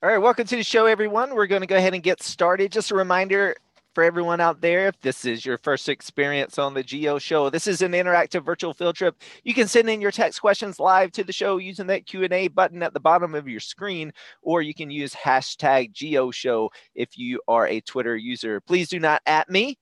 All right, welcome to the show, everyone. We're going to go ahead and get started. Just a reminder for everyone out there, if this is your first experience on the Geo Show, this is an interactive virtual field trip. You can send in your text questions live to the show using that Q&A button at the bottom of your screen, or you can use hashtag GeoShow if you are a Twitter user. Please do not @ me.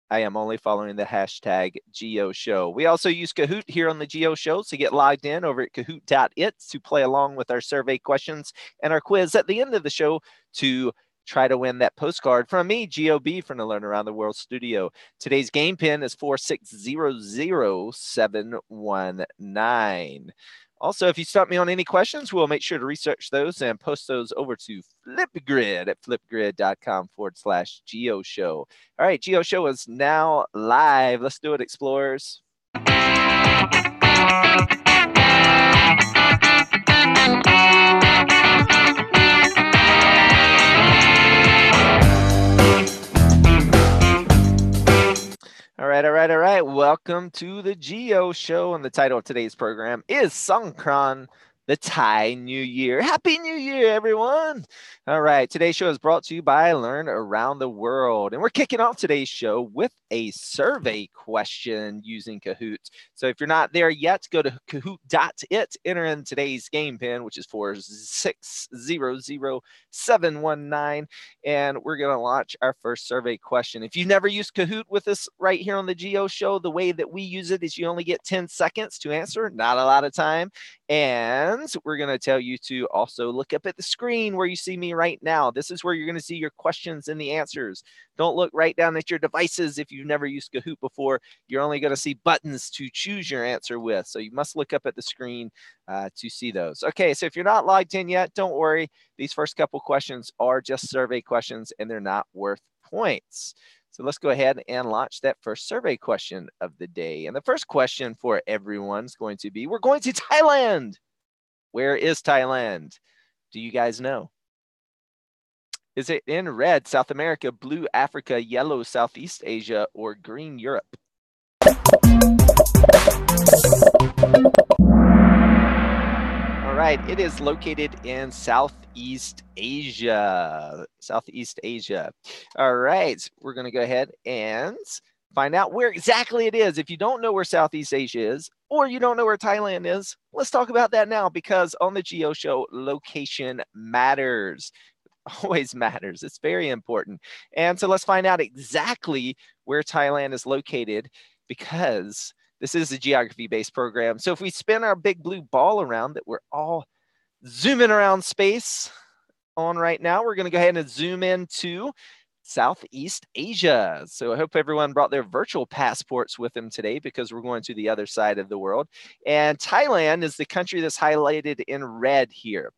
I am only following the hashtag GeoShow. We also use Kahoot here on the Geo Show, so get logged in over at kahoot.it to play along with our survey questions and our quiz at the end of the show to try to win that postcard from me, GOB, from the Learn Around the World studio. Today's game pin is 4600719. Also, if you stump me on any questions, we'll make sure to research those and post those over to Flipgrid at flipgrid.com/GeoShow. All right, GeoShow is now live. Let's do it, explorers. All right. Welcome to the Geo Show. And the title of today's program is Songkran, the Thai New Year. Happy New Year, everyone. All right. Today's show is brought to you by Learn Around the World. And we're kicking off today's show with a survey question using Kahoot. So if you're not there yet, go to kahoot.it, enter in today's game pin, which is 4600719. And we're going to launch our first survey question. If you've never used Kahoot with us right here on the Geo Show, the way that we use it is you only get 10 seconds to answer, not a lot of time. And we're going to tell you to also look up at the screen where you see me right now. This is where you're going to see your questions and the answers. Don't look right down at your devices if you've never used Kahoot before. You're only going to see buttons to choose your answer with. So you must look up at the screen to see those. Okay, so if you're not logged in yet, don't worry. These first couple questions are just survey questions and they're not worth points. So let's go ahead and launch that first survey question of the day. And the first question for everyone is going to be, we're going to Thailand. Where is Thailand? Do you guys know? Is it in red, South America, blue, Africa, yellow, Southeast Asia, or green, Europe? All right, it is located in Southeast Asia. Southeast Asia. All right, we're going to go ahead and find out where exactly it is. If you don't know where Southeast Asia is, or you don't know where Thailand is, let's talk about that now, because on the Geo Show, location matters. Always matters. It's very important. And so let's find out exactly where Thailand is located, because this is a geography-based program. So if we spin our big blue ball around that we're all zooming around space on right now, we're going to go ahead and zoom into Southeast Asia. So I hope everyone brought their virtual passports with them today, because we're going to the other side of the world. And Thailand is the country that's highlighted in red here.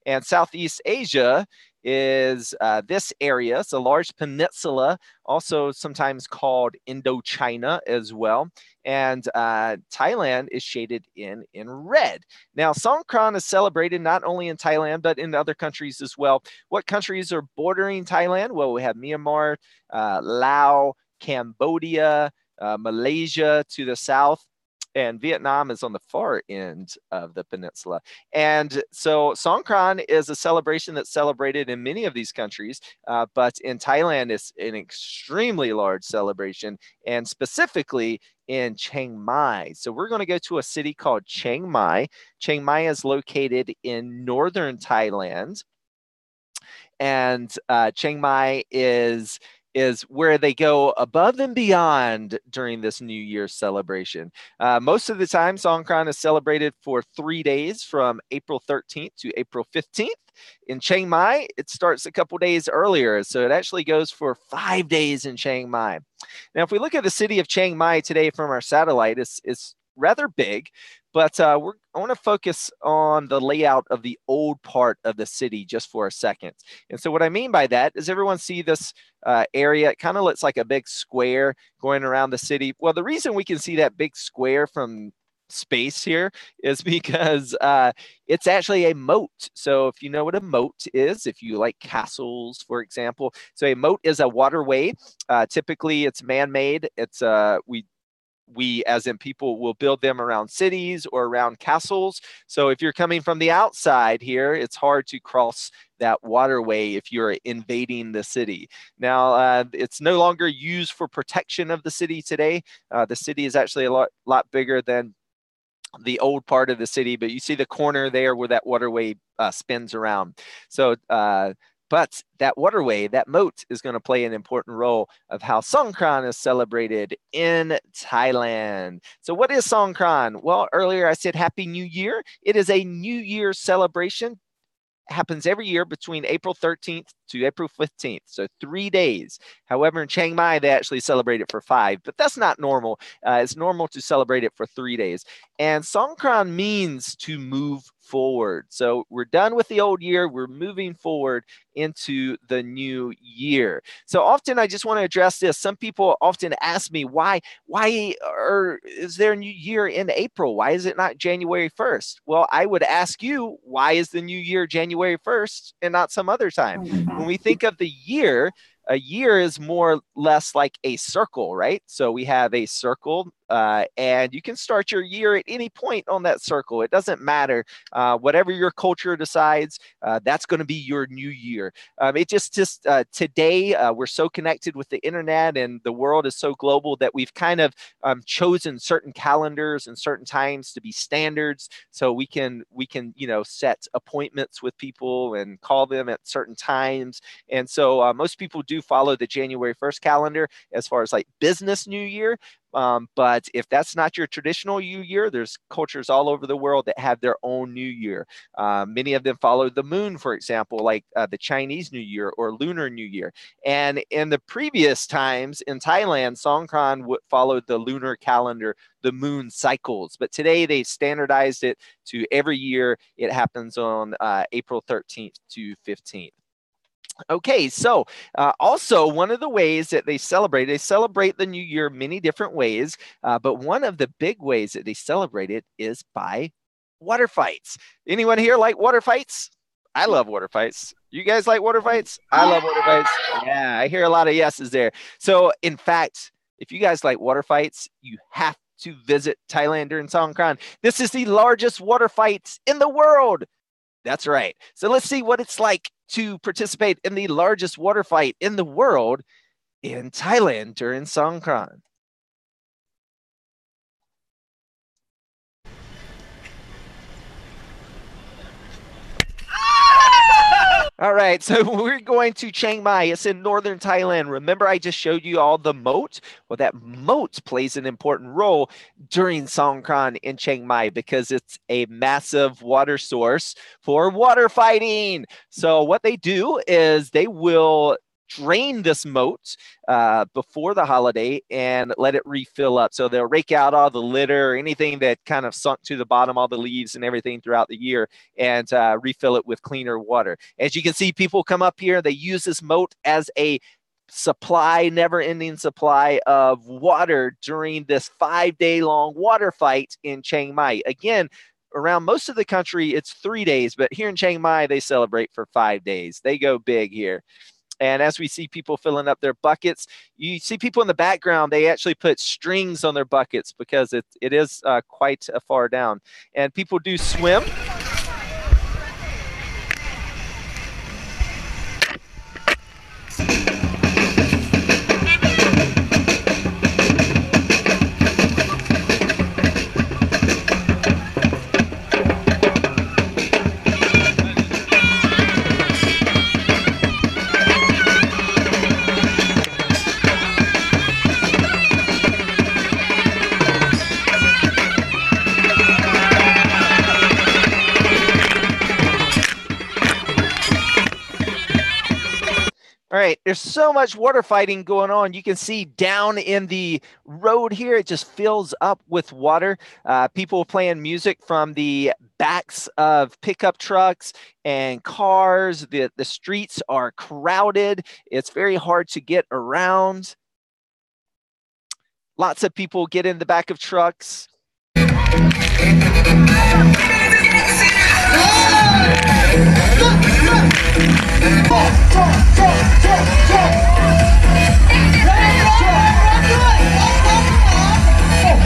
And Southeast Asia is this area. It's a large peninsula, also sometimes called Indochina as well. And Thailand is shaded in red. Now, Songkran is celebrated not only in Thailand, but in other countries as well. What countries are bordering Thailand? Well, we have Myanmar, Laos, Cambodia, Malaysia to the south, and Vietnam is on the far end of the peninsula. And so Songkran is a celebration that's celebrated in many of these countries, but in Thailand, it's an extremely large celebration, and specifically in Chiang Mai. So we're going to go to a city called Chiang Mai. Chiang Mai is located in northern Thailand. And Chiang Mai is is where they go above and beyond during this New Year's celebration. Most of the time, Songkran is celebrated for 3 days from April 13th to April 15th. In Chiang Mai, it starts a couple days earlier, so it actually goes for 5 days in Chiang Mai. Now, if we look at the city of Chiang Mai today from our satellite, it's rather big, but I want to focus on the layout of the old part of the city just for a second. And so what I mean by that is, everyone see this area? It kind of looks like a big square going around the city. Well, the reason we can see that big square from space here is because it's actually a moat. So if you know what a moat is, if you like castles, for example, so a moat is a waterway. Typically it's man-made. It's we as in people will build them around cities or around castles. So if you're coming from the outside here, it's hard to cross that waterway if you're invading the city. Now, it's no longer used for protection of the city today. The city is actually a lot bigger than the old part of the city, but you see the corner there where that waterway spins around. So, but that waterway, that moat, is going to play an important role of how Songkran is celebrated in Thailand. So what is Songkran? Well, earlier I said Happy New Year. It is a New Year celebration. Happens every year between April 13th to April 15th, so 3 days. However, in Chiang Mai, they actually celebrate it for 5, but that's not normal. It's normal to celebrate it for 3 days. And Songkran means to move forward. So we're done with the old year. We're moving forward into the new year. So often I just want to address this. Some people often ask me, why is there a new year in April? Why is it not January 1st? Well, I would ask you, why is the new year January 1st and not some other time? When we think of the year, a year is more or less like a circle, right? So we have a circle, and you can start your year at any point on that circle. It doesn't matter. Whatever your culture decides, that's going to be your new year. Today, we're so connected with the internet, and the world is so global that we've kind of chosen certain calendars and certain times to be standards. So we can set appointments with people and call them at certain times. And so most people do follow the January 1st calendar as far as like business New Year. But if that's not your traditional New Year, there's cultures all over the world that have their own New Year. Many of them follow the moon, for example, like the Chinese New Year or Lunar New Year. And in the previous times in Thailand, Songkran followed the lunar calendar, the moon cycles. But today they standardized it to every year. It happens on April 13th to 15th. Okay, so also one of the ways that they celebrate the new year many different ways, but one of the big ways that they celebrate it is by water fights. Anyone here like water fights? I love water fights. You guys like water fights? I love water fights. Yeah, I hear a lot of yeses there. So in fact, if you guys like water fights, you have to visit Thailand during Songkran. This is the largest water fight in the world. That's right. So let's see what it's like to participate in the largest water fight in the world in Thailand during Songkran. All right, so we're going to Chiang Mai. It's in northern Thailand. Remember, I just showed you all the moat? Well, that moat plays an important role during Songkran in Chiang Mai because it's a massive water source for water fighting. So what they do is they will drain this moat before the holiday and let it refill up. So they'll rake out all the litter or anything that kind of sunk to the bottom, all the leaves and everything throughout the year, and refill it with cleaner water. As you can see, people come up here, they use this moat as a supply, never-ending supply of water during this 5-day-long water fight in Chiang Mai. Again, around most of the country, it's 3 days, but here in Chiang Mai, they celebrate for 5 days. They go big here. And as we see people filling up their buckets, you see people in the background, they actually put strings on their buckets because it is quite far down. And people do swim. All right, there's so much water fighting going on. You can see down in the road here, it just fills up with water. People playing music from the backs of pickup trucks and cars. The streets are crowded. It's very hard to get around. Lots of people get in the back of trucks.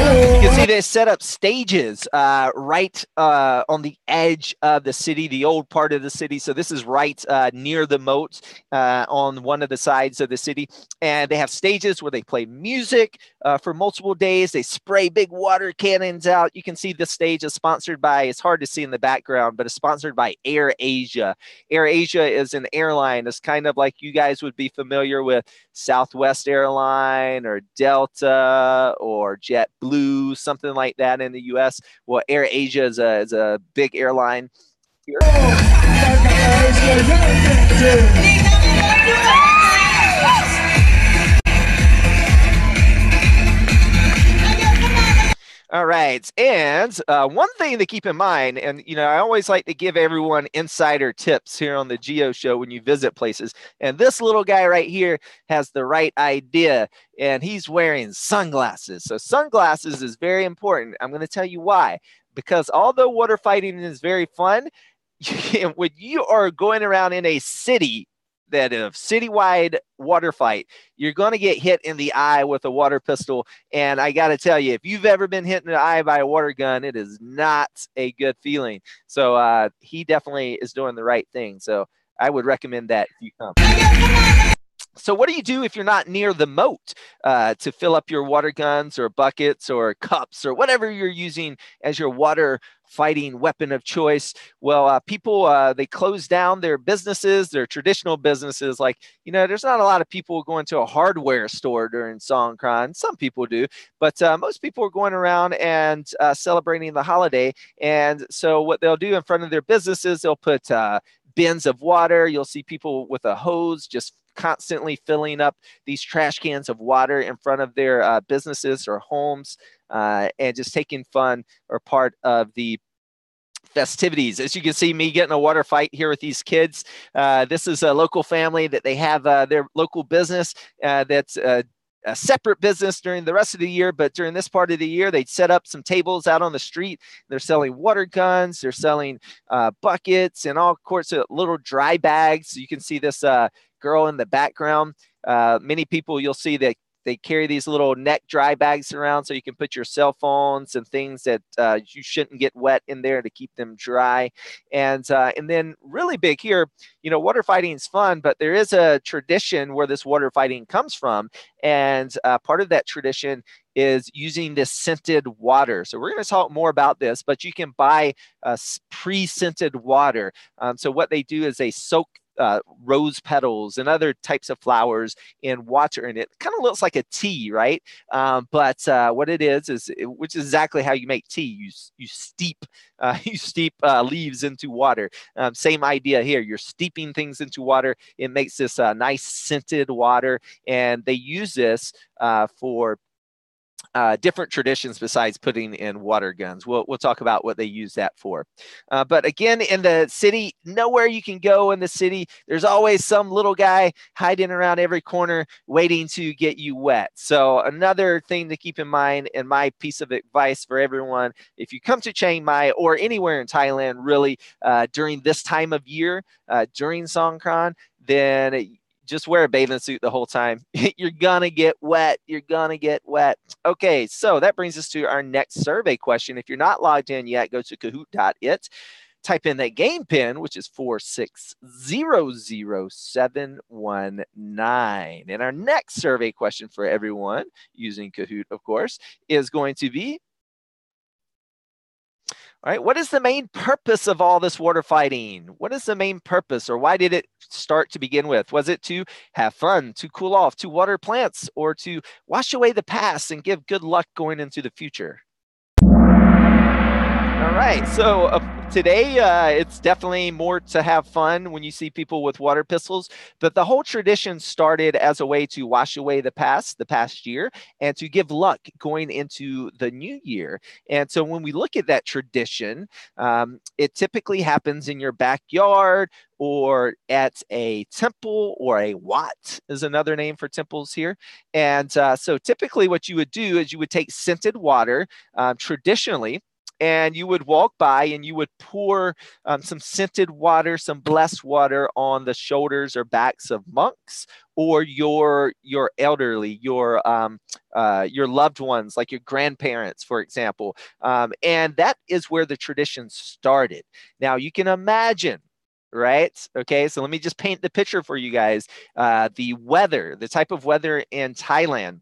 You can see they set up stages right on the edge of the city, the old part of the city. So this is right near the moat on one of the sides of the city. And they have stages where they play music for multiple days. They spray big water cannons out. You can see the stage is sponsored by, it's hard to see in the background, but it's sponsored by AirAsia. AirAsia is an airline. It's kind of like you guys would be familiar with Southwest Airline or Delta or JetBlue, something like that in the US. Well, AirAsia is a big airline here. All right. And one thing to keep in mind, and I always like to give everyone insider tips here on the Geo Show when you visit places. And this little guy right here has the right idea, and he's wearing sunglasses. So sunglasses is very important. I'm going to tell you why. Because although water fighting is very fun, when you are going around in a city that a citywide water fight, you're going to get hit in the eye with a water pistol. And I got to tell you, if you've ever been hit in the eye by a water gun, it is not a good feeling. So he definitely is doing the right thing. So I would recommend that if you come. So what do you do if you're not near the moat to fill up your water guns or buckets or cups or whatever you're using as your water fighting weapon of choice? Well, people, they close down their businesses, their traditional businesses. Like, there's not a lot of people going to a hardware store during Songkran. Some people do, but most people are going around and celebrating the holiday. And so what they'll do in front of their businesses, they'll put bins of water. You'll see people with a hose just constantly filling up these trash cans of water in front of their businesses or homes, and just taking fun or part of the festivities. As you can see me getting a water fight here with these kids. This is a local family that they have their local business that's a separate business during the rest of the year, but during this part of the year, they'd set up some tables out on the street. They're selling water guns, they're selling buckets and all sorts of little dry bags. So you can see this girl in the background. Many people, you'll see that they carry these little neck dry bags around so you can put your cell phones and things that you shouldn't get wet in there to keep them dry. And then really big here, water fighting is fun, but there is a tradition where this water fighting comes from. And part of that tradition is using this scented water. So we're going to talk more about this, but you can buy pre-scented water. So what they do is they soak rose petals and other types of flowers in water, and it kind of looks like a tea, right? But what it is which is exactly how you make tea. You steep leaves into water. Same idea here. You're steeping things into water. It makes this nice scented water, and they use this for different traditions besides putting in water guns. We'll talk about what they use that for. But again, in the city, nowhere you can go in the city, there's always some little guy hiding around every corner waiting to get you wet. So another thing to keep in mind, and my piece of advice for everyone, if you come to Chiang Mai or anywhere in Thailand, really, during this time of year, during Songkran, then just wear a bathing suit the whole time. You're gonna get wet. You're gonna get wet. Okay, so that brings us to our next survey question. If you're not logged in yet, go to kahoot.it. Type in that game pin, which is 4600719. And our next survey question for everyone using Kahoot, of course, is going to be, all right, what is the main purpose of all this water fighting? What is the main purpose, or why did it start to begin with? Was it to have fun, to cool off, to water plants, or to wash away the past and give good luck going into the future? All right. So today, it's definitely more to have fun when you see people with water pistols. But the whole tradition started as a way to wash away the past year, and to give luck going into the new year. And so when we look at that tradition, it typically happens in your backyard or at a temple, or a wat is another name for temples here. And so typically what you would do is you would take scented water, traditionally, and you would walk by and you would pour some scented water, some blessed water on the shoulders or backs of monks, or your elderly, your loved ones, like your grandparents, for example. And that is where the tradition started. Now you can imagine, right? Okay, so let me just paint the picture for you guys. The weather, the type of weather in Thailand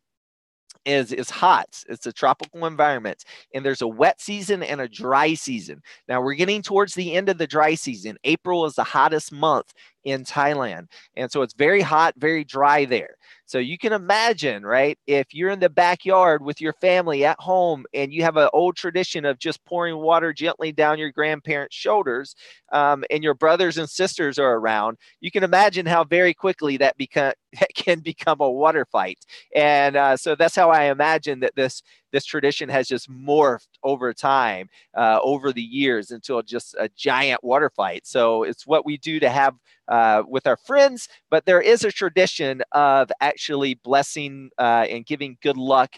is hot. It's a tropical environment, and there's a wet season and a dry season. Now we're getting towards the end of the dry season. April is the hottest month in Thailand, and so it's very hot, very dry there. So you can imagine, right, if you're in the backyard with your family at home and you have an old tradition of just pouring water gently down your grandparents' shoulders, and your brothers and sisters are around, you can imagine how very quickly that can become a water fight. And so that's how I imagine that this tradition has just morphed over time, over the years, until just a giant water fight. So it's what we do to have with our friends, but there is a tradition of actually blessing and giving good luck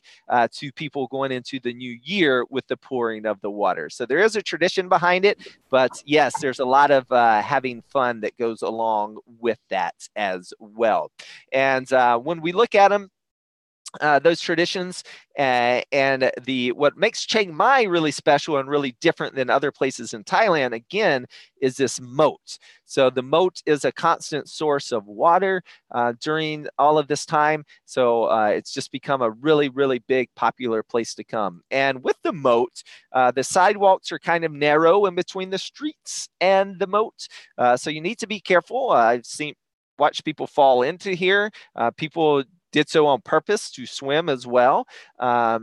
to people going into the new year with the pouring of the water. So there is a tradition behind it, but yes, there's a lot of having fun that goes along with that as well. And when we look at them, those traditions, and what makes Chiang Mai really special and really different than other places in Thailand, again, is this moat. So the moat is a constant source of water during all of this time. So it's just become a really, really big, popular place to come. And with the moat, the sidewalks are kind of narrow in between the streets and the moat. So you need to be careful. I've watched people fall into here. People did so on purpose to swim as well.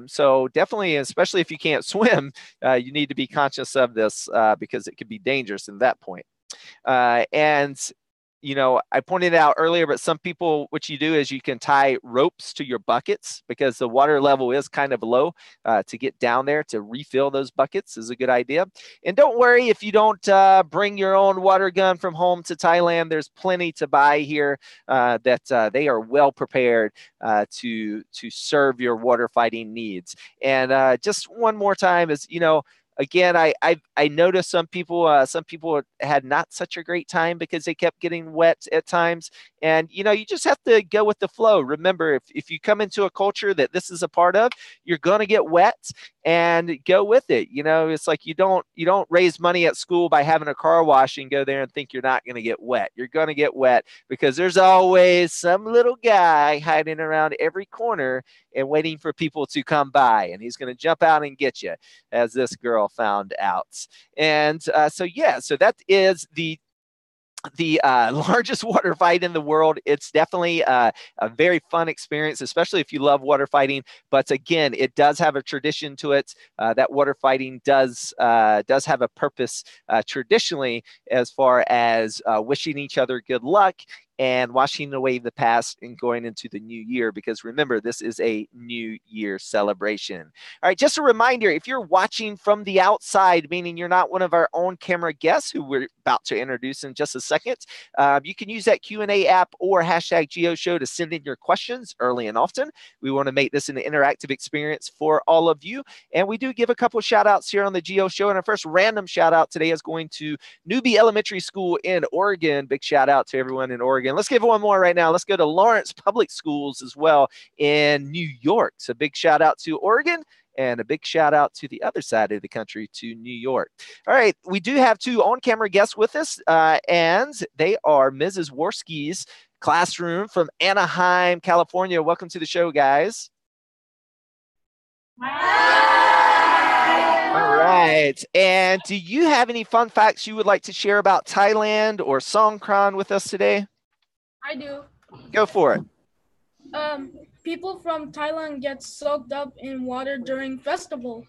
So definitely, especially if you can't swim, you need to be conscious of this, because it could be dangerous at that point. And I pointed out earlier, but some people, what you do is you can tie ropes to your buckets, because the water level is kind of low. To get down there to refill those buckets is a good idea. And don't worry if you don't bring your own water gun from home to Thailand. There's plenty to buy here that they are well prepared to serve your water fighting needs. And just one more time is, again, I noticed some people had not such a great time because they kept getting wet at times. And you just have to go with the flow. Remember, if you come into a culture that this is a part of, you're gonna get wet, and go with it. It's like you don't raise money at school by having a car wash and go there and think you're not gonna get wet. You're gonna get wet because there's always some little guy hiding around every corner and waiting for people to come by, and he's gonna jump out and get you, as this girl found out. And so that is the largest water fight in the world. It's definitely a very fun experience, especially if you love water fighting. But again, it does have a tradition to it. That water fighting does have a purpose traditionally, as far as wishing each other good luck and washing away the past and going into the new year, because remember, this is a new year celebration. All right, just a reminder, if you're watching from the outside, meaning you're not one of our own camera guests who we're about to introduce in just a second, you can use that Q&A app or hashtag GeoShow to send in your questions early and often. We want to make this an interactive experience for all of you. And we do give a couple of shout outs here on the GeoShow. And our first random shout out today is going to Newbie Elementary School in Oregon. Big shout out to everyone in Oregon. Let's give one more right now. Let's go to Lawrence Public Schools as well in New York. So big shout out to Oregon, and a big shout out to the other side of the country, to New York. All right, we do have two on-camera guests with us, and they are Mrs. Worski's classroom from Anaheim, California. Welcome to the show, guys. All right. And do you have any fun facts you would like to share about Thailand or Songkran with us today? I do. Go for it. People from Thailand get soaked up in water during festivals.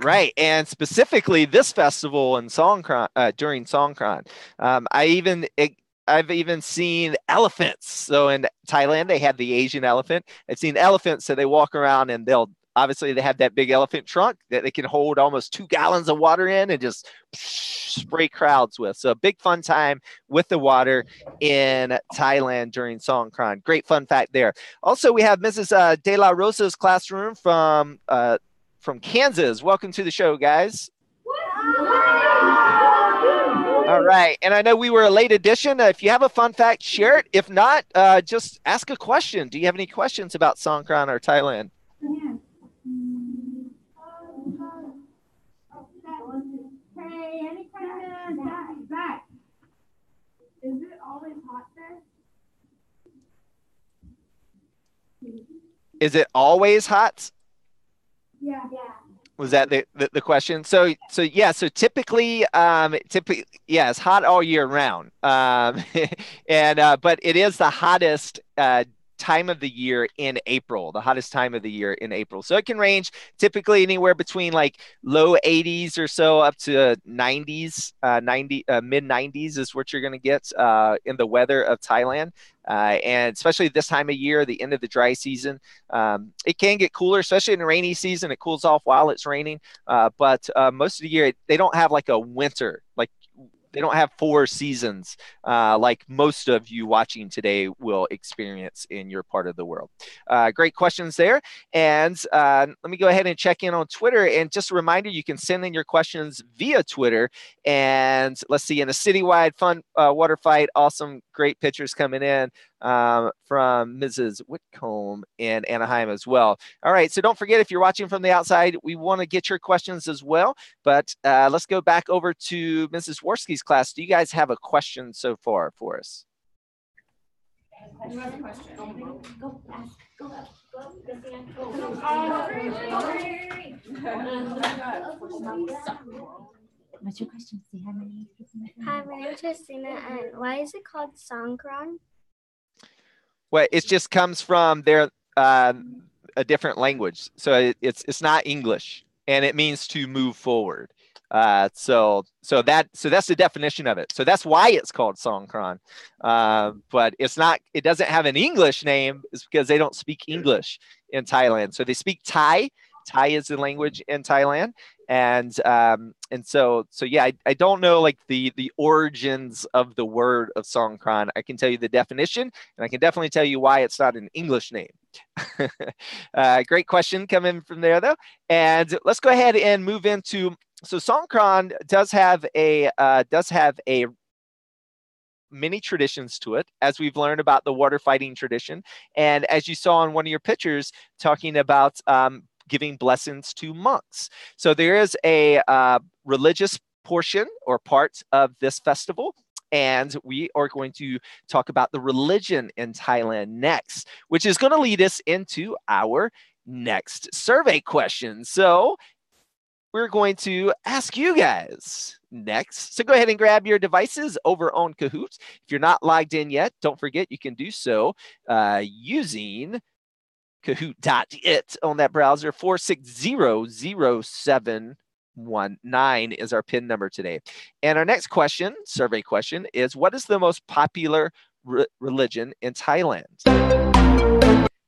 Right, and specifically this festival in Songkran during Songkran, I've even seen elephants. So in Thailand, they have the Asian elephant. I've seen elephants, so they walk around and they have that big elephant trunk that they can hold almost 2 gallons of water in and just spray crowds with. So a big fun time with the water in Thailand during Songkran. Great fun fact there. Also, we have Mrs. De La Rosa's classroom from Kansas. Welcome to the show, guys. All right. And I know we were a late edition. If you have a fun fact, share it. If not, just ask a question. Do you have any questions about Songkran or Thailand? Hey, any questions? Zach, is it always hot there? Is it always hot? Yeah. Was that the question? So typically, yeah, it's hot all year round. And but it is the hottest time of the year in April, the hottest time of the year in April. So it can range typically anywhere between like low 80s or so up to 90s, mid 90s is what you're going to get in the weather of Thailand. And especially this time of year, the end of the dry season, it can get cooler, especially in the rainy season. It cools off while it's raining. But most of the year, they don't have like a winter, like they don't have 4 seasons like most of you watching today will experience in your part of the world. Great questions there. And let me go ahead and check in on Twitter. And just a reminder, you can send in your questions via Twitter. And let's see, in a citywide fun water fight, awesome, great pictures coming in from Mrs. Whitcomb in Anaheim as well. All right, so don't forget, if you're watching from the outside, we want to get your questions as well. But let's go back over to Mrs. Worski's class. Do you guys have a question so far for us? You have a question. Go ask. Go up. What's your question? Do you have any? Hi, my name is Christina, and why is it called Songkran? Well, it just comes from their a different language, so it's not English, and it means to move forward. So that's the definition of it. So that's why it's called Songkran. But it's not. It doesn't have an English name. It's because they don't speak English in Thailand. So they speak Thai. Thai is the language in Thailand. And so yeah, I don't know like the origins of the word of Songkran. I can tell you the definition, and I can definitely tell you why it's not an English name. Great question coming from there though. And let's go ahead and move into, so Songkran does have a many traditions to it, as we've learned about the water fighting tradition. And as you saw in one of your pictures, talking about giving blessings to monks. So there is a religious portion or part of this festival. And we are going to talk about the religion in Thailand next, which is going to lead us into our next survey question. So we're going to ask you guys next. So go ahead and grab your devices over on Kahoot. If you're not logged in yet, don't forget you can do so using Kahoot.it on that browser. 4600719 is our PIN number today. And our next question, survey question, is what is the most popular religion in Thailand?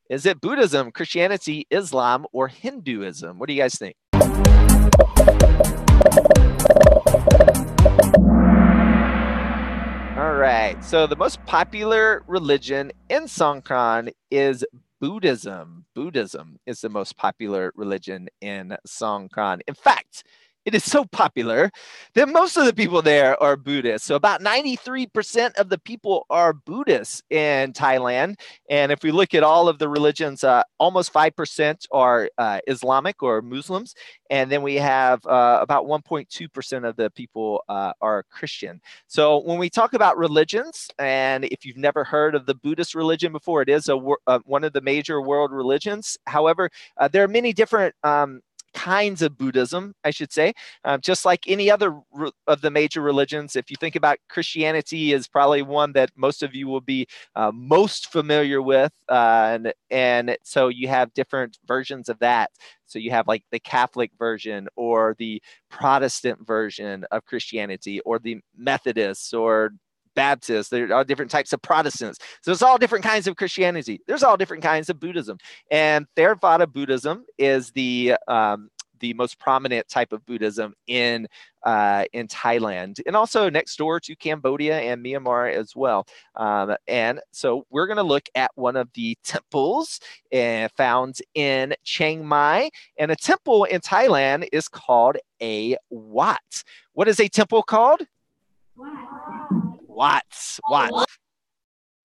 Is it Buddhism, Christianity, Islam, or Hinduism? What do you guys think? All right, so the most popular religion in Songkran is Buddhism. Buddhism is the most popular religion in Songkran. In fact, it is so popular that most of the people there are Buddhists. So about 93% of the people are Buddhists in Thailand. And if we look at all of the religions, almost 5% are Islamic or Muslims. And then we have about 1.2% of the people are Christian. So when we talk about religions, and if you've never heard of the Buddhist religion before, it is one of the major world religions. However, there are many different kinds of Buddhism, I should say. Just like any other of the major religions, if you think about Christianity is probably one that most of you will be most familiar with. And so you have different versions of that. So you have like the Catholic version or the Protestant version of Christianity or the Methodists or Baptists. There are different types of Protestants. So it's all different kinds of Christianity. There's all different kinds of Buddhism. And Theravada Buddhism is the most prominent type of Buddhism in Thailand, and also next door to Cambodia and Myanmar as well. And so we're going to look at one of the temples found in Chiang Mai. And a temple in Thailand is called a Wat. What is a temple called? Watts.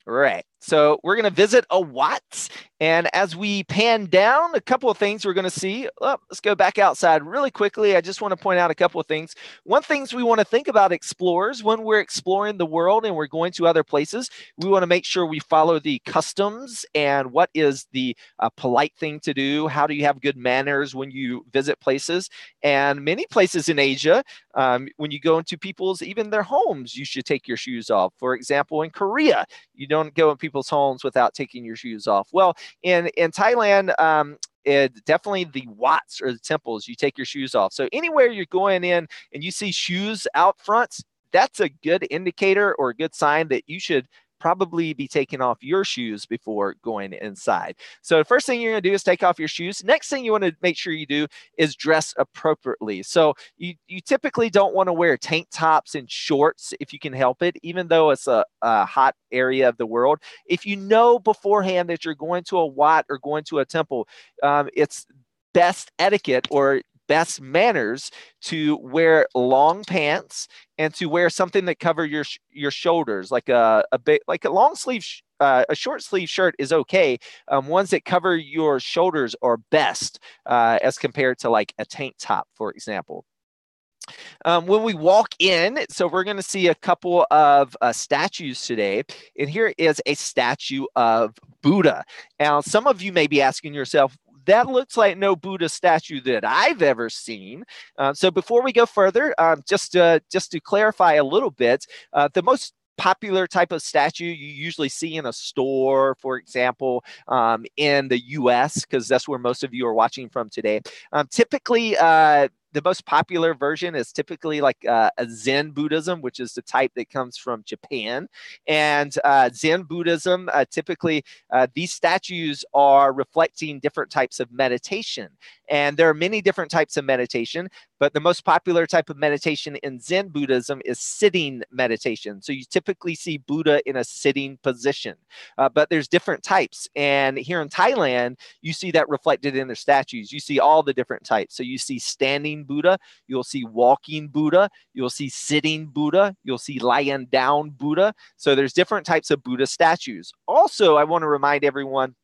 Right. So we're going to visit a Wat. And as we pan down, a couple of things we're going to see. Oh, let's go back outside really quickly. I just want to point out a couple of things. One thing we want to think about explorers when we're exploring the world and we're going to other places, we want to make sure we follow the customs and what is the polite thing to do. How do you have good manners when you visit places? And many places in Asia, when you go into people's, even their homes, you should take your shoes off. For example, in Korea, you don't go in people's homes without taking your shoes off. Well, in Thailand, definitely the Wats or the temples, you take your shoes off. So anywhere you're going in and you see shoes out front, that's a good indicator or a good sign that you should probably be taking off your shoes before going inside. So the first thing you're going to do is take off your shoes. Next thing you want to make sure you do is dress appropriately. So you typically don't want to wear tank tops and shorts if you can help it, even though it's a hot area of the world. If you know beforehand that you're going to a Wat or going to a temple, it's best etiquette or best manners to wear long pants and to wear something that cover your shoulders, like a long sleeve, a short sleeve shirt is okay. Ones that cover your shoulders are best as compared to like a tank top, for example. When we walk in, so we're going to see a couple of statues today. And here is a statue of Buddha. Now, some of you may be asking yourself, that looks like no Buddha statue that I've ever seen. So before we go further, just to clarify a little bit, the most popular type of statue you usually see in a store, for example, in the US, because that's where most of you are watching from today. Typically, the most popular version is typically like a Zen Buddhism, which is the type that comes from Japan. And Zen Buddhism, typically, these statues are reflecting different types of meditation. And there are many different types of meditation, but the most popular type of meditation in Zen Buddhism is sitting meditation. So you typically see Buddha in a sitting position, but there's different types. And here in Thailand, you see that reflected in their statues. You see all the different types. So you see standing Buddha, you'll see walking Buddha, you'll see sitting Buddha, you'll see lying down Buddha. So there's different types of Buddha statues. Also, I want to remind everyone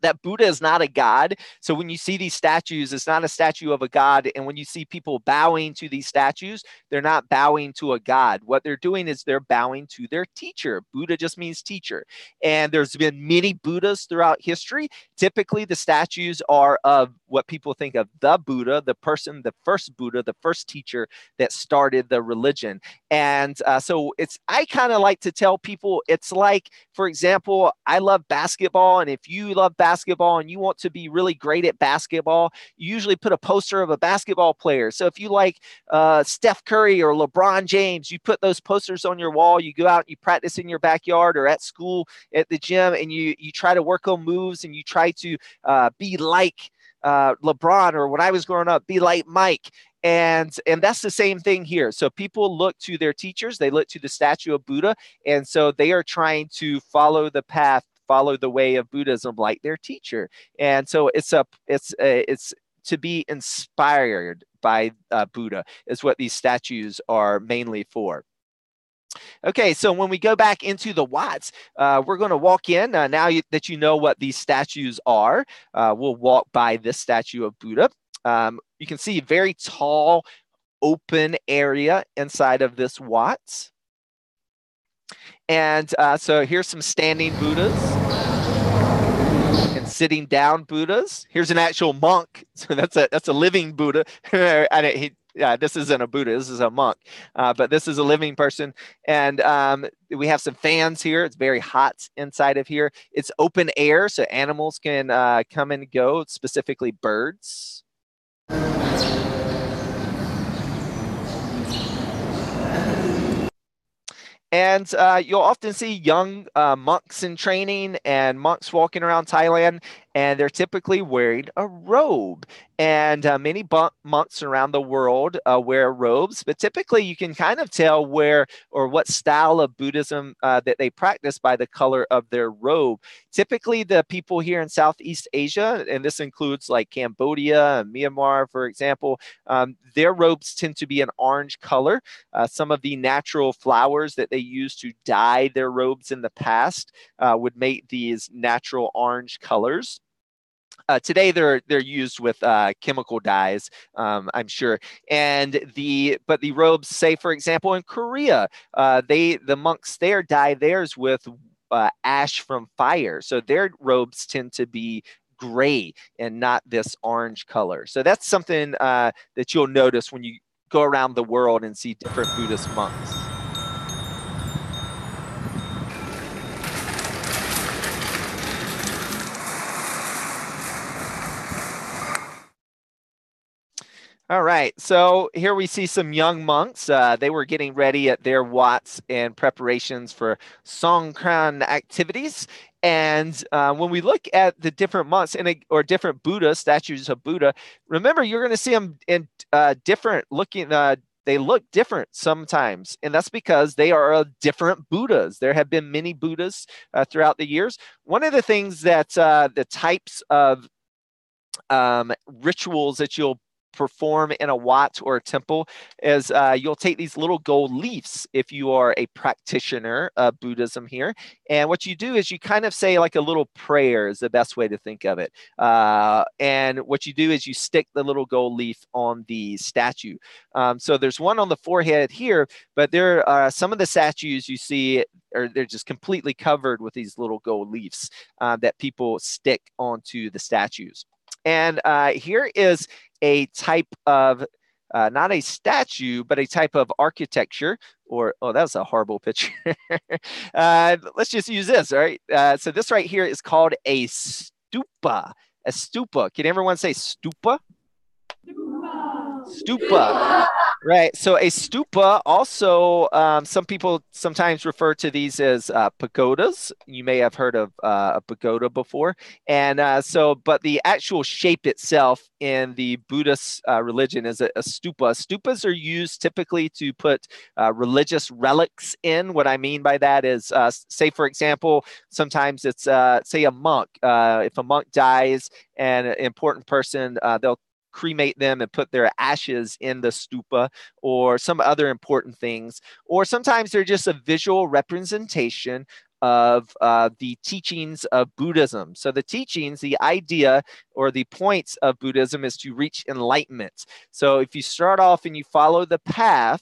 that Buddha is not a god. So when you see these statues, it's not a statue of a god. And when you see people bowing to these statues, they're not bowing to a god. What they're doing is they're bowing to their teacher. Buddha just means teacher. And there's been many Buddhas throughout history. Typically, the statues are of what people think of the Buddha, the person, the first Buddha, the first teacher that started the religion. And so I kind of like to tell people, it's like, for example, I love basketball. And if you love basketball and you want to be really great at basketball, you usually put a poster of a basketball player. So if you like Steph Curry or LeBron James, you put those posters on your wall, you go out and you practice in your backyard or at school, at the gym, and you try to work on moves and you try to be like LeBron, or when I was growing up, be like Mike. And that's the same thing here. So people look to their teachers, they look to the statue of Buddha, and so they are trying to follow the path, follow the way of Buddhism like their teacher. And so it's to be inspired by Buddha is what these statues are mainly for. Okay, so when we go back into the Wats, we're going to walk in. Now that you know what these statues are, we'll walk by this statue of Buddha. You can see a very tall, open area inside of this Wat. And so here's some standing Buddhas. You can sitting down Buddhas. Here's an actual monk. So that's a living Buddha. Yeah, this isn't a Buddha. This is a monk, but this is a living person. And we have some fans here. It's very hot inside of here. It's open air, so animals can come and go, specifically birds. And you'll often see young monks in training and monks walking around Thailand, and they're typically wearing a robe. And many monks around the world wear robes, but typically you can kind of tell where or what style of Buddhism that they practice by the color of their robe. Typically, the people here in Southeast Asia, and this includes like Cambodia and Myanmar, for example, their robes tend to be an orange color. Some of the natural flowers that they used to dye their robes in the past would make these natural orange colors. Today they're used with chemical dyes, I'm sure. But the robes, say for example in Korea, the monks there dye theirs with ash from fire, so their robes tend to be gray and not this orange color. So that's something that you'll notice when you go around the world and see different Buddhist monks. All right, so here we see some young monks. They were getting ready at their Watts in preparations for Songkran activities. And when we look at the different monks or different Buddha, statues of Buddha, remember you're going to see them in different looking, they look different sometimes, and that's because they are different Buddhas. There have been many Buddhas throughout the years. One of the things that the types of rituals that you'll perform in a wat or a temple is you'll take these little gold leaves if you are a practitioner of Buddhism here. And what you do is you kind of say like a little prayer is the best way to think of it. And what you do is you stick the little gold leaf on the statue. So there's one on the forehead here, but there are some of the statues you see they're just completely covered with these little gold leaves that people stick onto the statues. And here is a type of, not a statue, but a type of architecture, or, oh, that's a horrible picture. Let's just use this, all right? So this right here is called a stupa. A stupa. Can everyone say stupa? Stupa. Right. So a stupa also, some people sometimes refer to these as pagodas. You may have heard of a pagoda before. And but the actual shape itself in the Buddhist religion is a stupa. Stupas are used typically to put religious relics in. What I mean by that is, say, for example, sometimes it's, say, a monk. If a monk dies and an important person, they'll cremate them and put their ashes in the stupa, or some other important things. Or sometimes they're just a visual representation of the teachings of Buddhism. So the teachings, the idea or the points of Buddhism is to reach enlightenment. So if you start off and you follow the path,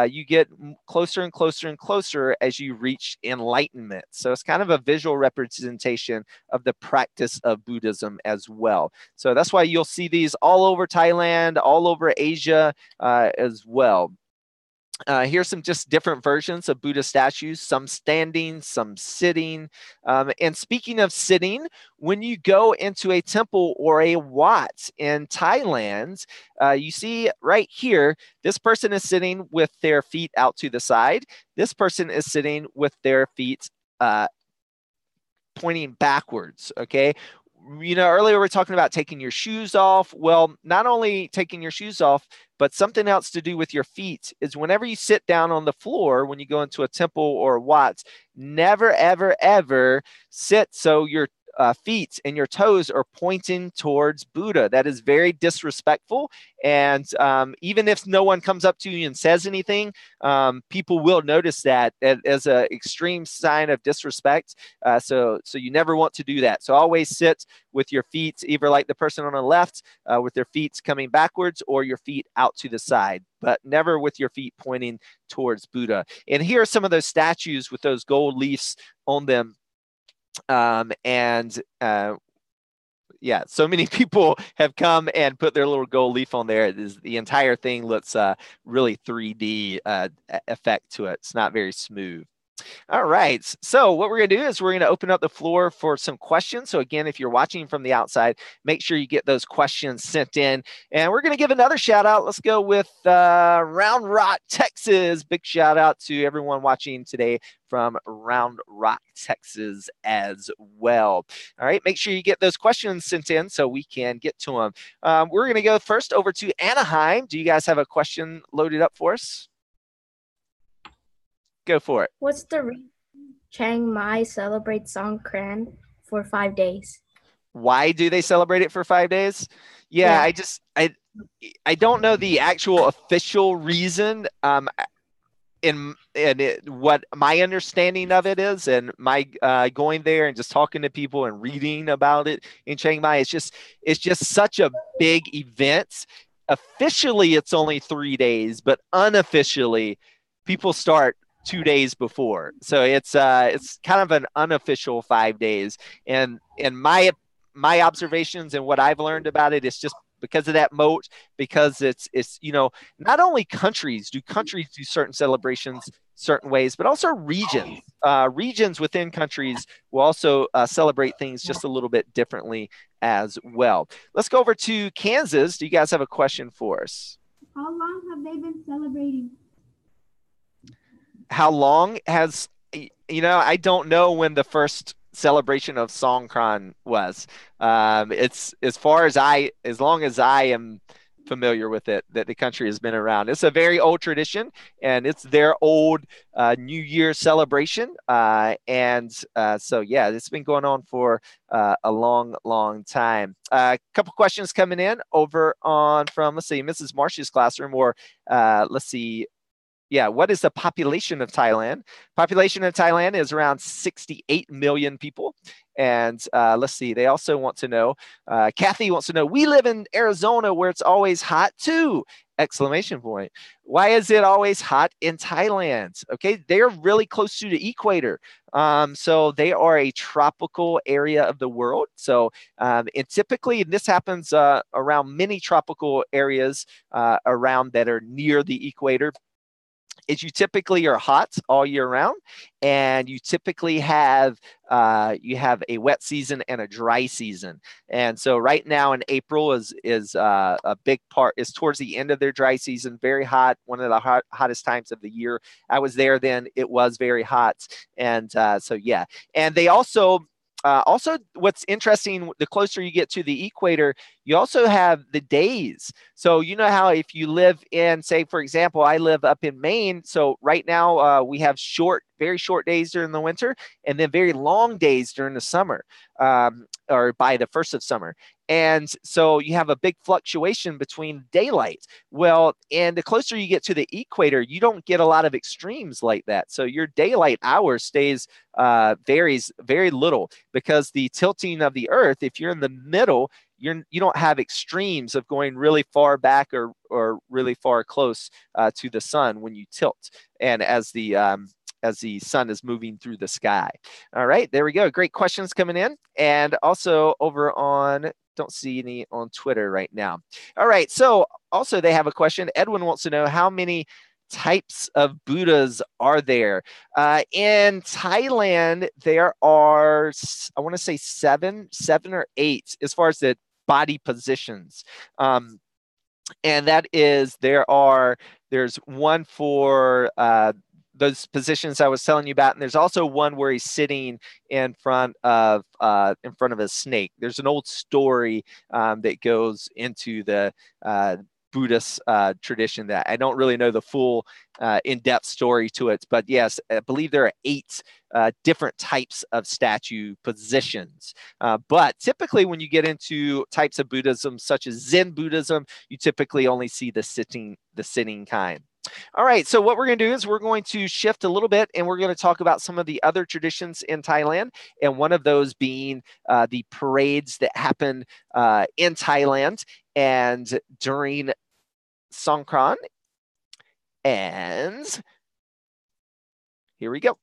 you get closer and closer and closer as you reach enlightenment. So it's kind of a visual representation of the practice of Buddhism as well. So that's why you'll see these all over Thailand, all over Asia as well. Here's some just different versions of Buddha statues, some standing, some sitting. And speaking of sitting, when you go into a temple or a wat in Thailand, you see right here, this person is sitting with their feet out to the side. This person is sitting with their feet pointing backwards, okay? You know, earlier we were talking about taking your shoes off. Well, not only taking your shoes off, but something else to do with your feet is whenever you sit down on the floor, when you go into a temple or a wat, never, ever, ever sit so your feet and your toes are pointing towards Buddha. That is very disrespectful. And even if no one comes up to you and says anything, people will notice that as an extreme sign of disrespect. So you never want to do that. So always sit with your feet, either like the person on the left, with their feet coming backwards, or your feet out to the side, but never with your feet pointing towards Buddha. And here are some of those statues with those gold leaves on them. yeah, so many people have come and put their little gold leaf on there. The entire thing looks really 3D effect to it. It's not very smooth. All right. So what we're going to do is we're going to open up the floor for some questions. So again, if you're watching from the outside, make sure you get those questions sent in. And we're going to give another shout out. Let's go with Round Rock, Texas. Big shout out to everyone watching today from Round Rock, Texas as well. All right. Make sure you get those questions sent in so we can get to them. We're going to go first over to Anaheim. Do you guys have a question loaded up for us? Go for it. What's the reason Chiang Mai celebrates Songkran for 5 days? Why do they celebrate it for 5 days? Yeah. I don't know the actual official reason. What my understanding of it is, and my going there and just talking to people and reading about it in Chiang Mai, it's just such a big event. Officially, it's only 3 days, but unofficially, people start 2 days before. So it's kind of an unofficial 5 days. And in my observations and what I've learned about it, it's just because of that moat, because it's not only countries do certain celebrations certain ways, but also regions. Regions within countries will also celebrate things just a little bit differently as well. Let's go over to Kansas. Do you guys have a question for us? How long have they been celebrating? How long has, I don't know when the first celebration of Songkran was. It's as long as I am familiar with it, that the country has been around. It's a very old tradition, and it's their old New Year celebration. So yeah, it's been going on for a long time. A couple questions coming in over from, let's see, Mrs. Marsh's classroom, or let's see. Yeah, what is the population of Thailand? Population of Thailand is around 68 million people. And let's see, they also want to know, Kathy wants to know, we live in Arizona where it's always hot too! Exclamation point. Why is it always hot in Thailand? Okay, they're really close to the equator. So they are a tropical area of the world. So and typically this happens around many tropical areas around that are near the equator. Is you typically are hot all year round, and you typically have a wet season and a dry season. And so right now in April is a big part, is towards the end of their dry season, very hot, one of the hottest times of the year. I was there then, it was very hot. And so yeah, and they also what's interesting, the closer you get to the equator, you also have the days. So you know how if you live in, say, for example, I live up in Maine. So right now we have very short days during the winter, and then very long days during the summer, or by the first of summer. And so you have a big fluctuation between daylight. Well, and the closer you get to the equator, you don't get a lot of extremes like that. So your daylight hour varies very little, because the tilting of the earth, if you're in the middle, you don't have extremes of going really far back or really far close to the sun when you tilt, and as the sun is moving through the sky. All right, there we go. Great questions coming in. And also over on, don't see any on Twitter right now. All right, so also they have a question. Edwin wants to know, how many types of Buddhas are there? In Thailand, there are, I want to say seven or eight as far as the body positions. And that is, there's one for those positions I was telling you about, and there's also one where he's sitting in front of a snake. There's an old story that goes into the Buddhist tradition that I don't really know the full in-depth story to it, but yes, I believe there are 8 different types of statue positions. But typically when you get into types of Buddhism, such as Zen Buddhism, you typically only see the sitting kind. All right, so what we're going to do is we're going to shift a little bit, and we're going to talk about some of the other traditions in Thailand, and one of those being the parades that happen in Thailand and during Songkran. And here we go.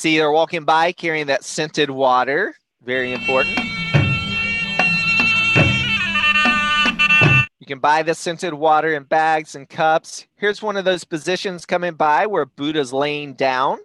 see they're walking by carrying that scented water. Very important. You can buy the scented water in bags and cups. Here's one of those positions coming by where Buddha's laying down.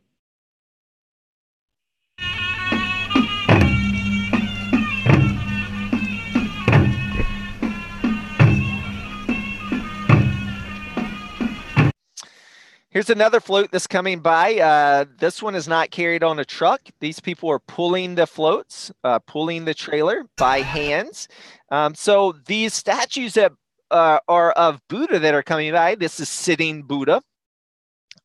Here's another float that's coming by. This one is not carried on a truck. These people are pulling the floats, pulling the trailer by hands. So these statues that are of Buddha that are coming by, this is sitting Buddha.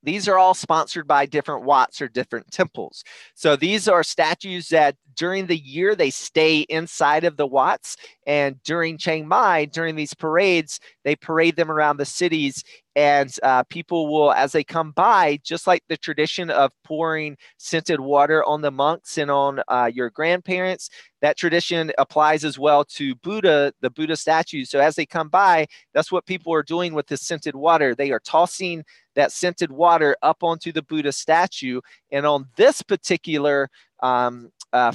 These are all sponsored by different Wats or different temples. So these are statues that during the year, they stay inside of the Wats. And during Chiang Mai, during these parades, they parade them around the cities. And people will, as they come by, just like the tradition of pouring scented water on the monks and on your grandparents, that tradition applies as well to Buddha, the Buddha statues. So as they come by, that's what people are doing with this scented water. They are tossing that scented water up onto the Buddha statue. And on this particular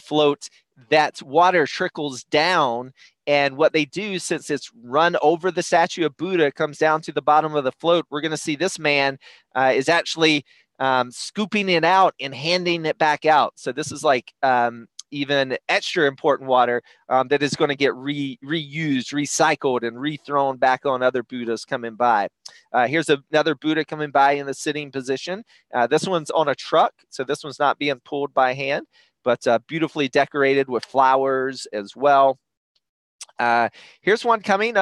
float, that water trickles down. And what they do, since it's run over the statue of Buddha, comes down to the bottom of the float. We're going to see this man is actually scooping it out and handing it back out. So this is like even extra important water that is going to get reused, recycled, and rethrown back on other Buddhas coming by. Here's another Buddha coming by in the sitting position. This one's on a truck, so this one's not being pulled by hand, but beautifully decorated with flowers as well. Here's one coming.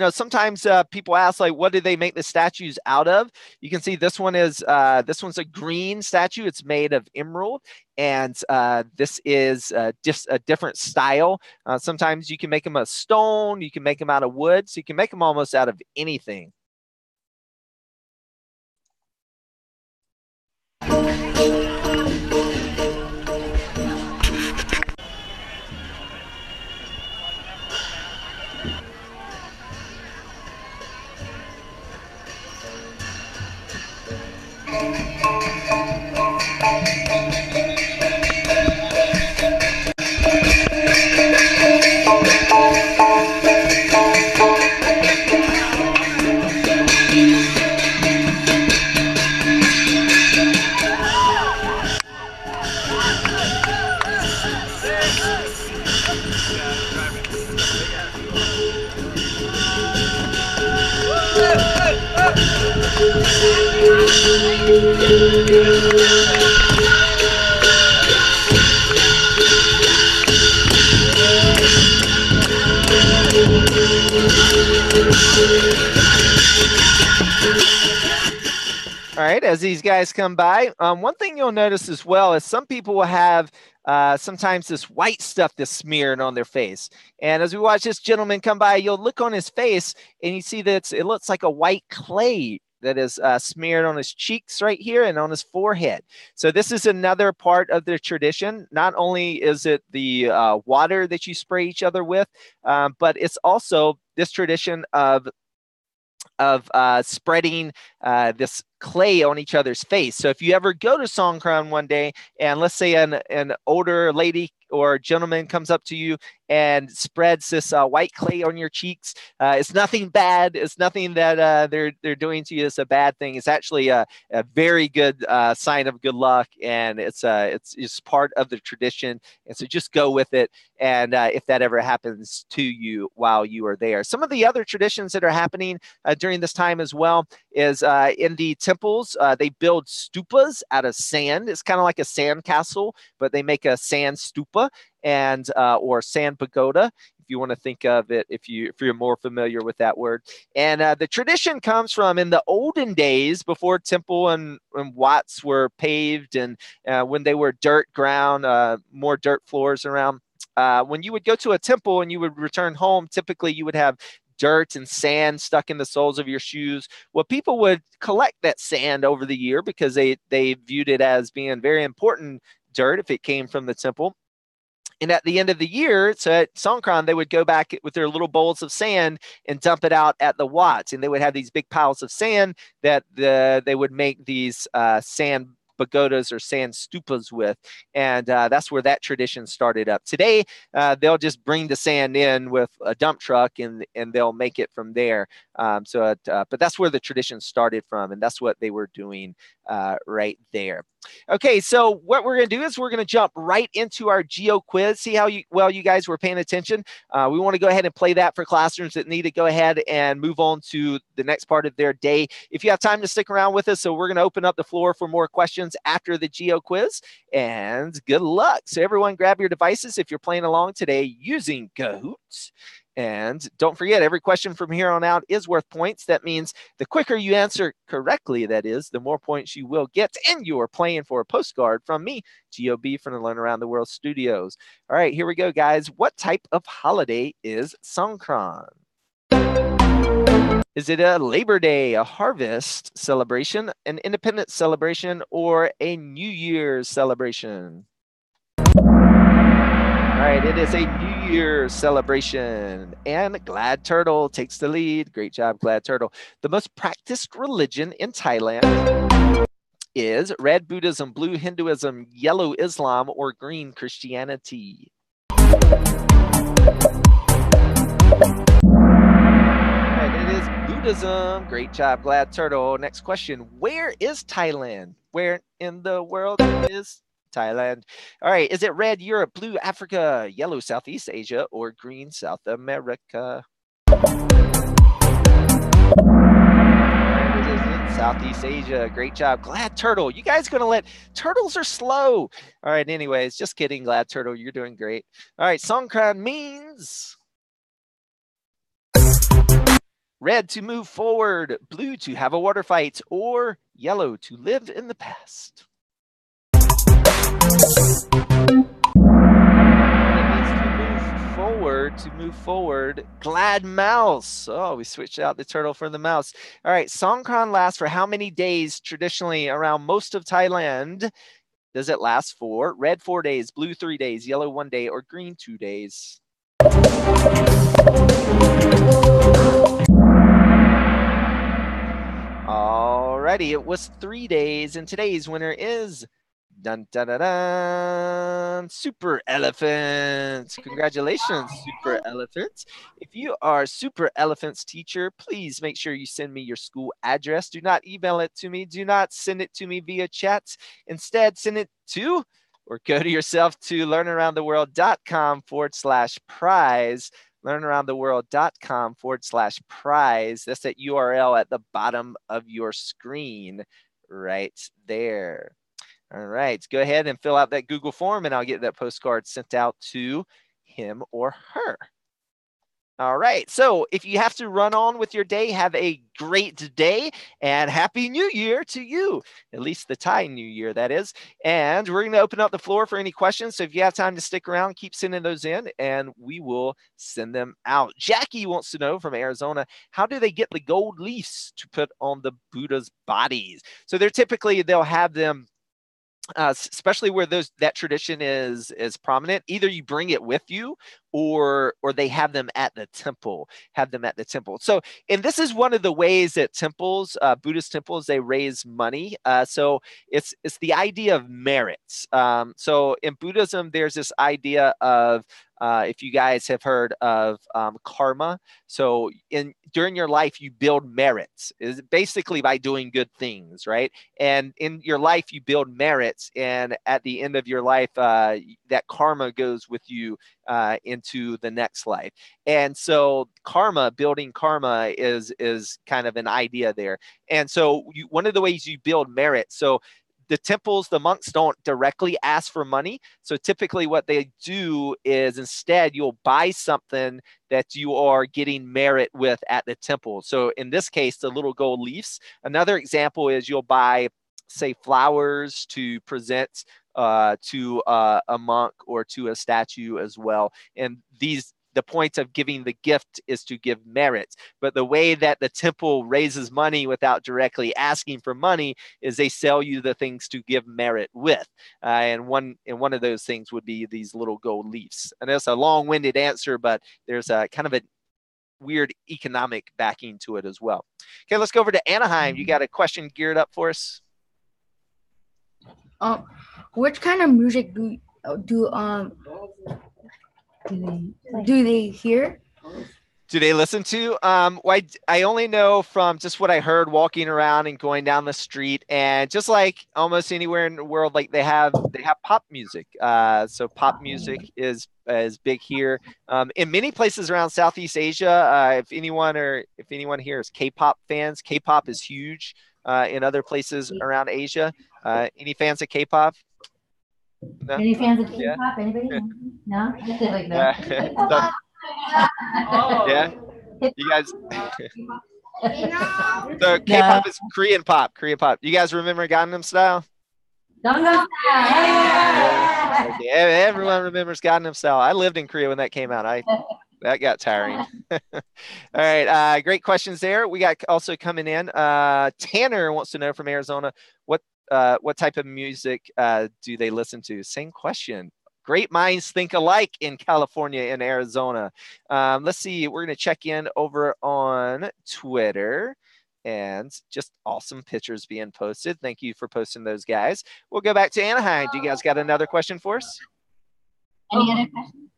Sometimes people ask, like, what do they make the statues out of? You can see this one is this one's a green statue. It's made of emerald, and this is just a different style. Sometimes you can make them of stone. You can make them out of wood. So you can make them almost out of anything. All right, as these guys come by, one thing you'll notice as well is some people will have sometimes this white stuff that's smeared on their face. And as we watch this gentleman come by, you'll look on his face and you see that it looks like a white clay that is smeared on his cheeks right here and on his forehead. So this is another part of their tradition. Not only is it the water that you spray each other with, but it's also this tradition of spreading this clay on each other's face. So if you ever go to Songkran one day, and let's say an older lady or gentleman comes up to you and spreads this white clay on your cheeks, it's nothing bad. It's nothing that they're doing to you. It's a bad thing. It's actually a very good sign of good luck, and it's part of the tradition. And so just go with it. And if that ever happens to you while you are there, some of the other traditions that are happening during this time as well is in the temples, they build stupas out of sand. It's kind of like a sand castle, but they make a sand stupa and or sand pagoda, if you want to think of it, if you're more familiar with that word. And the tradition comes from in the olden days before temple and Wats were paved, and when they were dirt ground, more dirt floors around. When you would go to a temple and you would return home, typically you would have dirt and sand stuck in the soles of your shoes. Well, people would collect that sand over the year because they viewed it as being very important dirt if it came from the temple. And at the end of the year, so at Songkran, they would go back with their little bowls of sand and dump it out at the Wats. And they would have these big piles of sand that they would make these sand pagodas or sand stupas with. And that's where that tradition started up. Today, they'll just bring the sand in with a dump truck and they'll make it from there. But that's where the tradition started from, and that's what they were doing right there. Okay, so what we're going to do is we're going to jump right into our Geo quiz. See how well you guys were paying attention. We want to go ahead and play that for classrooms that need to go ahead and move on to the next part of their day. If you have time to stick around with us, so we're going to open up the floor for more questions after the Geo quiz, and good luck. So everyone grab your devices if you're playing along today using Kahoot. And don't forget, every question from here on out is worth points. That means the quicker you answer correctly, that is, the more points you will get. And you're playing for a postcard from me, GOB from the Learn Around the World Studios. All right, here we go, guys. What type of holiday is Songkran? Is it a Labor Day, a harvest celebration, an independence celebration, or a New Year's celebration? All right, it is a New Year's celebration. And Glad Turtle takes the lead. Great job, Glad Turtle. The most practiced religion in Thailand is red Buddhism, blue Hinduism, yellow Islam, or green Christianity. All right, it is Buddhism. Great job, Glad Turtle. Next question. Where is Thailand? Where in the world is Thailand? All right, is it red Europe, blue Africa, yellow Southeast Asia, or green South America? All right, it is in Southeast Asia. Great job, Glad Turtle. You guys gonna let turtles are slow. All right, anyways, just kidding, Glad Turtle. You're doing great. All right, Songkran means red to move forward, blue to have a water fight, or yellow to live in the past. To move forward, Glad Mouse. Oh, we switched out the turtle for the mouse. All right, Songkran lasts for how many days traditionally around most of Thailand? Does it last for red 4 days, blue 3 days, yellow 1 day, or green 2 days? Alrighty, it was 3 days, and today's winner is dun, dun, dun, dun, Super Elephants. Congratulations, Super Elephants. If you are Super Elephants teacher, please make sure you send me your school address. Do not email it to me. Do not send it to me via chat. Instead, send it to or go to yourself to learnaroundtheworld.com/prize. learnaroundtheworld.com/prize. That's that URL at the bottom of your screen right there. All right, go ahead and fill out that Google form and I'll get that postcard sent out to him or her. All right, so if you have to run on with your day, have a great day and Happy New Year to you. At least the Thai New Year, that is. And we're going to open up the floor for any questions. So if you have time to stick around, keep sending those in and we will send them out. Jackie wants to know from Arizona, how do they get the gold leaves to put on the Buddha's bodies? So they'll have them especially where that tradition is prominent. Either you bring it with you or they have them at the temple. So, and this is one of the ways that temples, Buddhist temples, they raise money. So it's the idea of merits. So in Buddhism, there's this idea of if you guys have heard of karma. So during your life, you build merits, is basically by doing good things, right? And in your life, you build merits. And at the end of your life, that karma goes with you into the next life. And so building karma is kind of an idea there. And so one of the ways you build merit, so the temples, the monks don't directly ask for money. So typically what they do is instead you'll buy something that you are getting merit with at the temple. So in this case, the little gold leaves. Another example is you'll buy, say, flowers to present to a monk or to a statue as well. And the point of giving the gift is to give merit. But the way that the temple raises money without directly asking for money is they sell you the things to give merit with. And one of those things would be these little gold leaves. And that's a long-winded answer, but there's a kind of a weird economic backing to it as well. Okay, let's go over to Anaheim. You got a question geared up for us? Which kind of music do they hear? Do they listen to? I only know from just what I heard walking around and going down the street, and just like almost anywhere in the world, like they have pop music. So pop music is big here. In many places around Southeast Asia, if anyone here is K-pop fans, K-pop is huge in other places around Asia. Any fans of K-pop? No? Any fans of Yeah. K-pop? Anybody? No? Like Yeah. Yeah. You guys. So K-pop is Korean pop. Korean pop. You guys remember Gangnam Style? Gangnam Style. Okay. Everyone remembers Gangnam Style. I lived in Korea when that came out. That got tiring. All right. Great questions there. We got also coming in. Tanner wants to know from Arizona, what type of music do they listen to? Same question. Great minds think alike in California and Arizona. Let's see. We're going to check in over on Twitter, and just awesome pictures being posted. Thank you for posting those, guys. We'll go back to Anaheim. Do you guys got another question for us? Any other questions?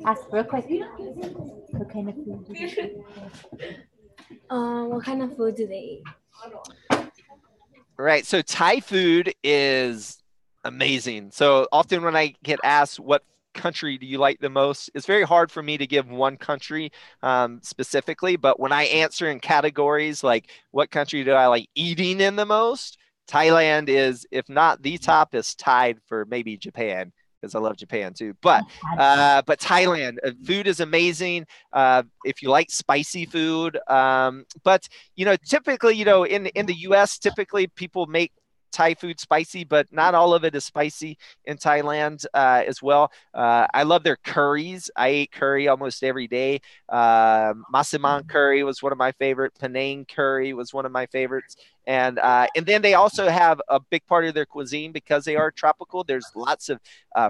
Ask real quick. What kind of food do they eat? What kind of food do they eat? Right. So Thai food is amazing. So often when I get asked what country do you like the most, it's very hard for me to give one country specifically. But when I answer in categories like what country do I like eating in the most, Thailand is, if not the top, is tied for maybe Japan, because I love Japan too. But Thailand, food is amazing. If you like spicy food, but typically, in the U.S., typically people make Thai food spicy, but not all of it is spicy in Thailand as well. I love their curries. I ate curry almost every day. Masaman curry was one of my favorite. Penang curry was one of my favorites. And then they also have a big part of their cuisine, because they are tropical. There's lots of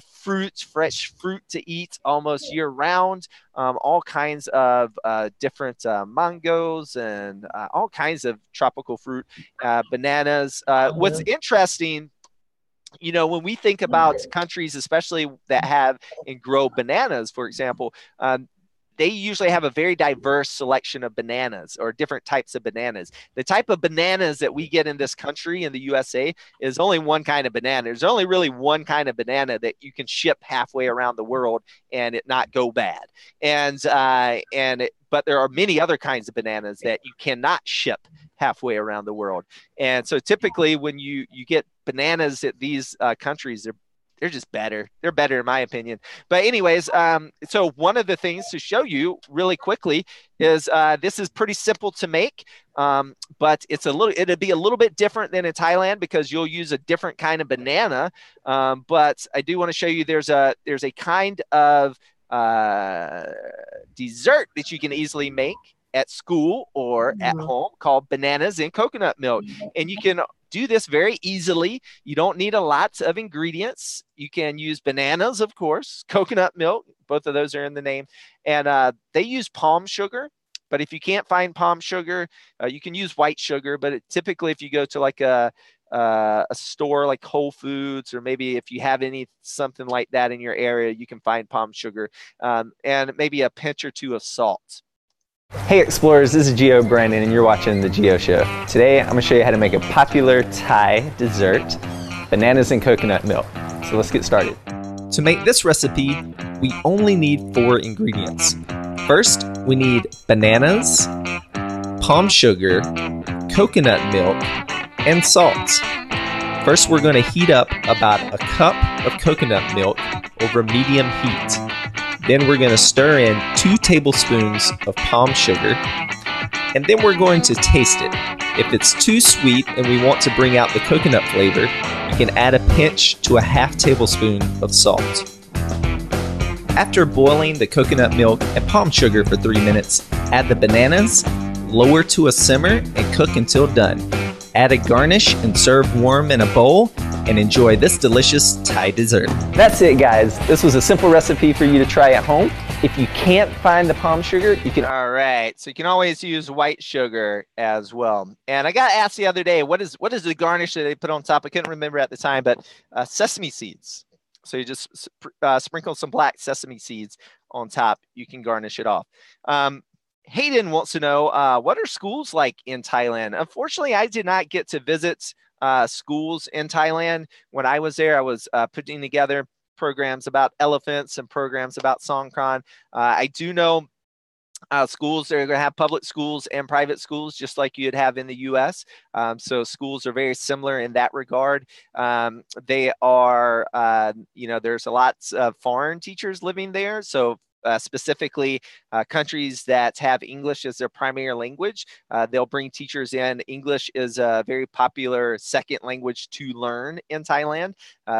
fruits, fresh fruit to eat almost year round. All kinds of different mangoes and all kinds of tropical fruit, bananas. What's interesting, when we think about countries, especially that have and grow bananas, for example, they usually have a very diverse selection of bananas, or different types of bananas. The type of bananas that we get in this country, in the USA, is only one kind of banana. There's only really one kind of banana that you can ship halfway around the world and it not go bad. But there are many other kinds of bananas that you cannot ship halfway around the world. And so typically when you get bananas at these countries, they're just better. They're better in my opinion. But anyways, so one of the things to show you really quickly is this is pretty simple to make, but it'd be a little bit different than in Thailand, because you'll use a different kind of banana. But I do want to show you there's a kind of dessert that you can easily make at school or at home called bananas in coconut milk. And you can do this very easily. You don't need a lot of ingredients. You can use bananas, of course, coconut milk. Both of those are in the name. And they use palm sugar. But if you can't find palm sugar, you can use white sugar. But typically, if you go to like a store like Whole Foods, or maybe if you have something like that in your area, you can find palm sugar, and maybe a pinch or two of salt. Hey explorers, this is Geo Brandon and you're watching the Geo Show. Today I'm going to show you how to make a popular Thai dessert, bananas and coconut milk. So let's get started. To make this recipe, we only need 4 ingredients. First, we need bananas, palm sugar, coconut milk, and salt. First, we're going to heat up about a cup of coconut milk over medium heat. Then we're going to stir in 2 tablespoons of palm sugar, and then we're going to taste it. If it's too sweet and we want to bring out the coconut flavor, you can add a pinch to a half tablespoon of salt. After boiling the coconut milk and palm sugar for 3 minutes, add the bananas, lower to a simmer, and cook until done. Add a garnish and serve warm in a bowl, and enjoy this delicious Thai dessert. That's it guys. This was a simple recipe for you to try at home. If you can't find the palm sugar, you can. All right, so you can always use white sugar as well. And I got asked the other day, what is the garnish that they put on top? I couldn't remember at the time, but sesame seeds. So you just sprinkle some black sesame seeds on top. You can garnish it off. Hayden wants to know, what are schools like in Thailand? Unfortunately, I did not get to visit schools in Thailand. When I was there, I was putting together programs about elephants and programs about Songkran. I do know schools, they're going to have public schools and private schools, just like you'd have in the U.S. So schools are very similar in that regard. They are, there's a lot of foreign teachers living there. So specifically countries that have English as their primary language, they'll bring teachers in. English is a very popular second language to learn in Thailand.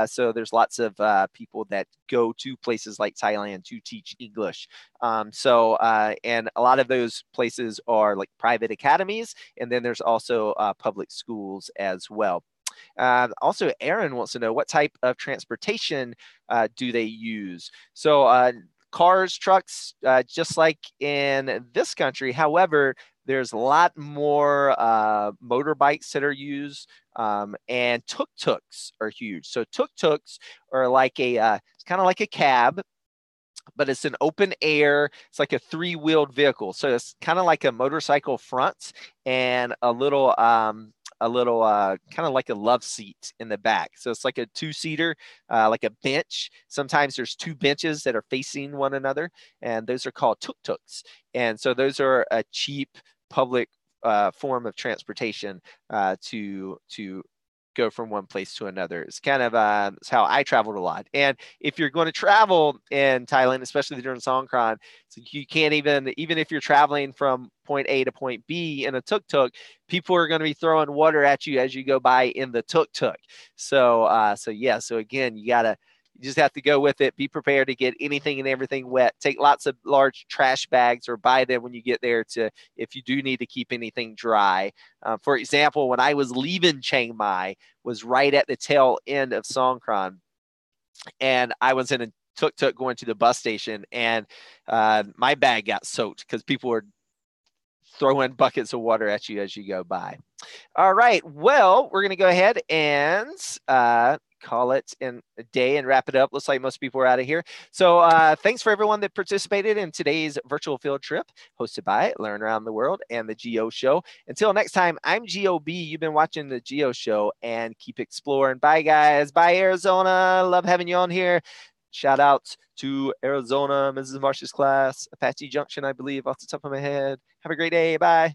So there's lots of people that go to places like Thailand to teach English. And a lot of those places are like private academies. And then there's also public schools as well. Also, Aaron wants to know, what type of transportation do they use? So cars, trucks, just like in this country. However, there's a lot more motorbikes that are used, and tuk-tuks are huge. So tuk-tuks are like it's kind of like a cab, but it's an open air. It's like a 3-wheeled vehicle. So it's kind of like a motorcycle front and a little kind of like a love seat in the back. So it's like a 2-seater, like a bench. Sometimes there's 2 benches that are facing one another, and those are called tuk-tuks. And so those are a cheap public form of transportation to go from one place to another. It's kind of it's how I traveled a lot. And if you're going to travel in Thailand, especially during Songkran, so you can't even if you're traveling from point A to point B in a tuk-tuk, people are going to be throwing water at you as you go by in the tuk-tuk. So again, you just have to go with it. Be prepared to get anything and everything wet. Take lots of large trash bags or buy them when you get there if you do need to keep anything dry. For example, when I was leaving Chiang Mai, was right at the tail end of Songkran, and I was in a tuk-tuk going to the bus station, and my bag got soaked because people were throwing buckets of water at you as you go by. All right, well, we're going to go ahead and call it a day and wrap it up. Looks like most people are out of here. So thanks for everyone that participated in today's virtual field trip hosted by Learn Around the World and the Geo Show. Until next time, I'm GOB. You've been watching the Geo Show, and keep exploring. Bye, guys. Bye, Arizona. Love having you on here. Shout out to Arizona, Mrs. Marsh's class, Apache Junction, I believe, off the top of my head. Have a great day. Bye.